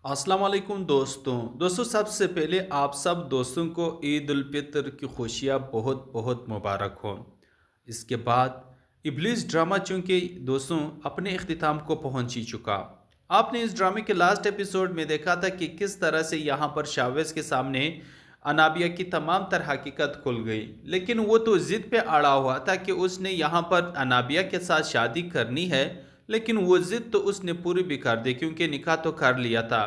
अस्सलाम वालेकुम दोस्तों सबसे पहले आप सब दोस्तों को ईद उल फितर की खुशियाँ बहुत बहुत मुबारक हों। इसके बाद इब्लिस ड्रामा चूँकि दोस्तों अपने इख्तिताम को पहुँच ही चुका। आपने इस ड्रामे के लास्ट एपिसोड में देखा था कि किस तरह से यहाँ पर शावेज़ के सामने अनाबिया की तमाम तर हकीकत खुल गई, लेकिन वो तो ज़िद पे अड़ा हुआ था कि उसने यहाँ पर अनाबिया के साथ शादी करनी है। लेकिन वो ज़िद तो उसने पूरी भी कर दी क्योंकि निकाह तो कर लिया था।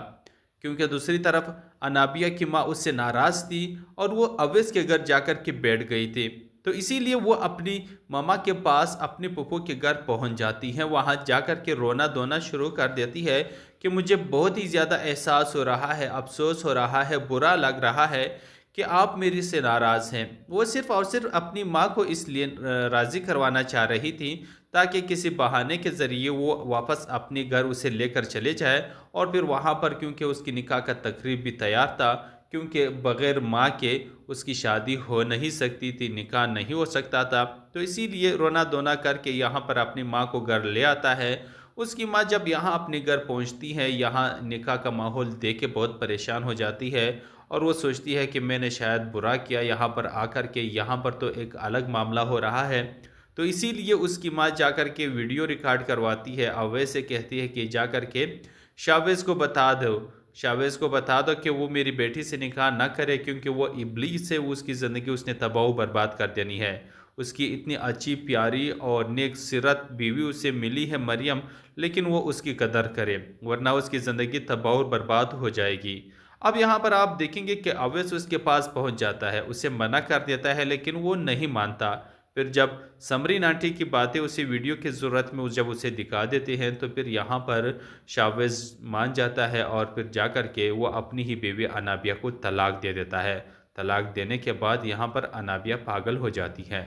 क्योंकि दूसरी तरफ अनाबिया की माँ उससे नाराज़ थी और वो अवैस के घर जाकर के बैठ गई थी। तो इसीलिए वो अपनी मामा के पास अपने फूफो के घर पहुंच जाती है। वहां जाकर के रोना धोना शुरू कर देती है कि मुझे बहुत ही ज़्यादा एहसास हो रहा है, अफसोस हो रहा है, बुरा लग रहा है कि आप मेरे से नाराज़ हैं। वो सिर्फ़ और सिर्फ अपनी माँ को इसलिए राज़ी करवाना चाह रही थी ताकि किसी बहाने के ज़रिए वो वापस अपने घर उसे लेकर चले जाए। और फिर वहाँ पर क्योंकि उसकी निकाह का तकरीब भी तैयार था, क्योंकि बग़ैर माँ के उसकी शादी हो नहीं सकती थी, निकाह नहीं हो सकता था। तो इसीलिए रोना-धोना करके यहाँ पर अपनी माँ को घर ले आता है। उसकी माँ जब यहाँ अपने घर पहुँचती है, यहाँ निकाह का माहौल देख के बहुत परेशान हो जाती है और वो सोचती है कि मैंने शायद बुरा किया यहाँ पर आकर के, यहाँ पर तो एक अलग मामला हो रहा है। तो इसीलिए उसकी माँ जाकर के वीडियो रिकॉर्ड करवाती है। अवैस से कहती है कि जाकर के शावेज़ को बता दो, शावेज़ को बता दो कि वो मेरी बेटी से निकाह ना करे, क्योंकि वो इब्लीस से उसकी ज़िंदगी उसने तबाह बर्बाद कर देनी है। उसकी इतनी अच्छी प्यारी और नेक सिरत बीवी उसे मिली है मरियम, लेकिन वो उसकी कदर करे वरना उसकी ज़िंदगी तबाह बर्बाद हो जाएगी। अब यहाँ पर आप देखेंगे कि अवैस उसके पास पहुँच जाता है, उसे मना कर देता है लेकिन वो नहीं मानता। फिर जब समरीन आंटी की बातें उसे वीडियो की ज़रूरत में जब उसे दिखा देते हैं तो फिर यहाँ पर शावेज़ मान जाता है और फिर जाकर के वो अपनी ही बीवी अनाबिया को तलाक दे देता है। तलाक देने के बाद यहाँ पर अनाबिया पागल हो जाती है।